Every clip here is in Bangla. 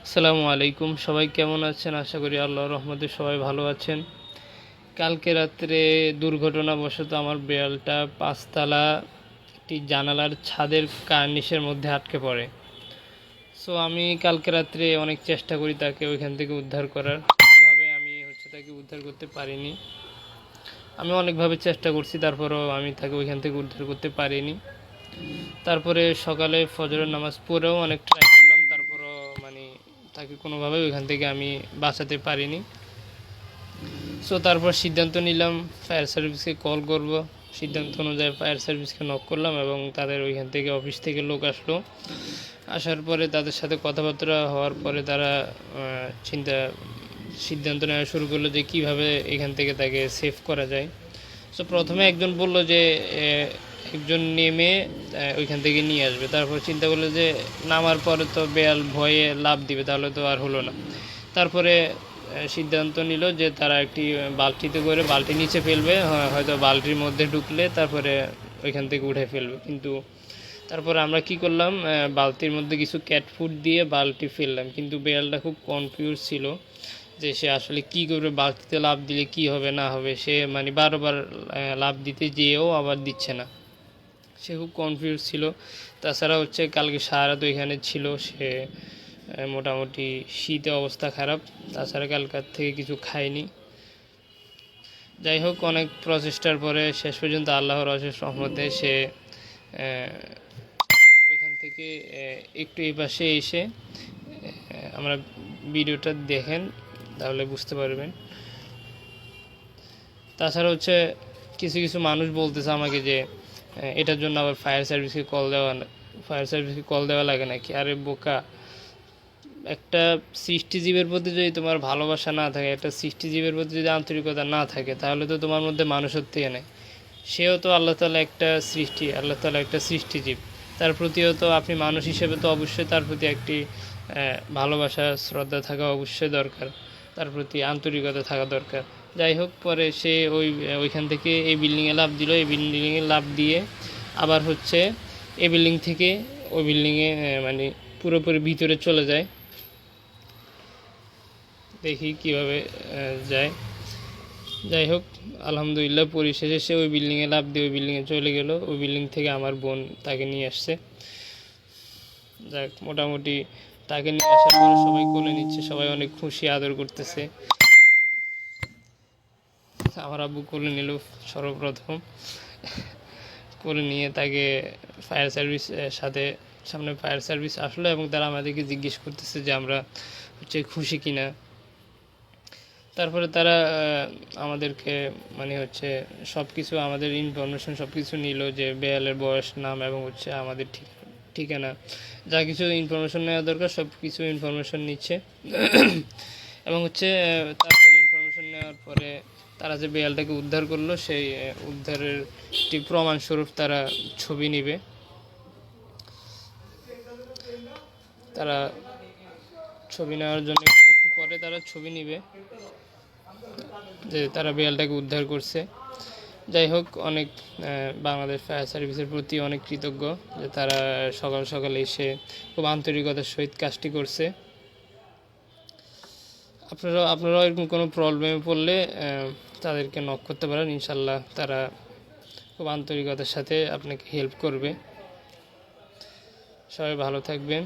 আসসালামু আলাইকুম, সবাই কেমন আছেন? আশা করি আল্লাহর রহমতে সবাই ভালো আছেন। কালকে রাত্রে দুর্ঘটনাবশত আমার বিড়ালটা পাঁচতলা একটি জানালার ছাদের কার্নিশের মধ্যে আটকে পড়ে। সো আমি কালকে রাত্রে অনেক চেষ্টা করি তাকে ওইখান থেকে উদ্ধার করার, কোনোভাবে আমি তাকে উদ্ধার করতে পারিনি। আমি অনেকভাবে চেষ্টা করছি, তারপরও আমি তাকে ওইখান থেকে উদ্ধার করতে পারিনি। তারপরে সকালে ফজরের নামাজ পড়েও অনেক ট্রাই করলাম, তারপরও তাকে কোনোভাবে ওইখান থেকে আমি বাঁচাতে পারিনি। সো তারপর সিদ্ধান্ত নিলাম ফায়ার সার্ভিসকে কল করব। সিদ্ধান্ত অনুযায়ী ফায়ার সার্ভিসকে নক করলাম এবং তাদের ওইখান থেকে অফিস থেকে লোক আসলো। আসার পরে তাদের সাথে কথাবার্তা হওয়ার পরে তারা সিদ্ধান্ত নেওয়া শুরু করলো যে কীভাবে এখান থেকে তাকে সেভ করা যায়। সো প্রথমে একজন বলল যে একজন নেমে ওইখান থেকে নিয়ে আসবে। তারপর চিন্তা করলো যে নামার পরে তো বেয়াল ভয়ে লাফ দিবে, তাহলে তো আর হলো না। তারপরে সিদ্ধান্ত নিল যে তারা একটি বালতিতে করে বালতি নিচে ফেলবে, হয়তো বালতির মধ্যে ঢুকলে তারপরে ওইখান থেকে উঠে ফেলবে। কিন্তু তারপরে আমরা কি করলাম, বালতির মধ্যে কিছু ক্যাট ফুড দিয়ে বালতি ফেললাম, কিন্তু বেয়ালটা খুব কনফিউজ ছিল যে সে আসলে কী করবে, বালতিতে লাফ দিলে কি হবে না হবে। সে বারবার লাফ দিতে যেয়েও আবার দিচ্ছে না, সে খুব কনফিউজ ছিল। তাছাড়া কালকে সারা রাত ওইখানে ছিল সে, মোটামুটি শীতে অবস্থা খারাপ। তাছাড়া কালকার থেকে কিছু খায়নি। যাই হোক, অনেক প্রচেষ্টার পরে শেষ পর্যন্ত আল্লাহর অশেষ রহমতে সে ওইখান থেকে একটু এই পাশে এসে, আমরা ভিডিওটা দেখেন তাহলে বুঝতে পারবেন। তাছাড়া কিছু কিছু মানুষ বলতেছে আমাকে যে এটার জন্য আবার ফায়ার সার্ভিসকে কল দেওয়া লাগে নাকি। আরে বোকা, একটা সৃষ্টিজীবের প্রতি যদি তোমার ভালোবাসা না থাকে, একটা সৃষ্টিজীবের প্রতি যদি আন্তরিকতা না থাকে, তাহলে তো তোমার মধ্যে মানুষত্বই নেই। সেও তো আল্লাহ তাআলা একটা সৃষ্টি, আল্লাহ তাআলা একটা সৃষ্টিজীব। তার প্রতিও তো আপনি মানুষ হিসেবে তো অবশ্যই তার প্রতি একটি ভালোবাসা শ্রদ্ধা থাকা অবশ্যই দরকার, তার প্রতি আন্তরিকতা থাকা দরকার। যাই হোক, পরে সে ওইখান থেকে এই বিল্ডিংয়ে লাফ দিল। এই বিল্ডিংয়ে লাফ দিয়ে আবার এই বিল্ডিং থেকে ওই বিল্ডিংয়ে পুরোপুরি ভিতরে চলে যায়। দেখি কিভাবে যায়। যাই হোক, আলহামদুলিল্লাহ পরিশেষে সে ওই বিল্ডিংয়ে লাফ দিয়ে ওই বিল্ডিংয়ে চলে গেল। ওই বিল্ডিং থেকে আমার বোন তাকে নিয়ে আসছে। যাক, মোটামুটি তাকে নিয়ে আসার পরে সবাই কোলে নিচ্ছে, সবাই অনেক খুশি, আদর করতেছে। আমার আব্বু কোলে নিল সর্বপ্রথম। কোলে নিয়ে তাকে ফায়ার সার্ভিস সামনে ফায়ার সার্ভিস আসলো এবং তারা আমাদেরকে জিজ্ঞেস করতেছে যে আমরা খুশি কিনা। তারপরে তারা আমাদেরকে সব কিছু, আমাদের ইনফরমেশন সব কিছু নিল, যে বেয়ালের বয়স, নাম এবং আমাদের ঠিকানা, যা কিছু ইনফরমেশন নেওয়া দরকার সব কিছু ইনফরমেশন নিচ্ছে। এবং তারপরে ইনফরমেশন নেওয়ার পরে তারা যে বেয়ালটাকে উদ্ধার করলো, সেই উদ্ধারের একটি প্রমাণস্বরূপ তারা ছবি নেবে। তারা ছবি নেওয়ার জন্য একটু পরে তারা ছবি নেবে যে তারা বিড়ালটাকে উদ্ধার করছে। যাই হোক, অনেক বাংলাদেশ ফায়ার সার্ভিসের প্রতি অনেক কৃতজ্ঞ যে তারা সকাল সকালে এসে খুব আন্তরিকতার সহিত কাজটি করছে। আপনারাও এরকম কোনো প্রবলেমে পড়লে তাদেরকে নক করতে পারেন, ইনশাল্লাহ তারা খুব আন্তরিকতার সাথে আপনাকে হেল্প করবে। সবাই ভালো থাকবেন।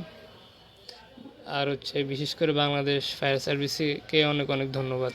আর বিশেষ করে বাংলাদেশ ফায়ার সার্ভিসকে অনেক অনেক ধন্যবাদ।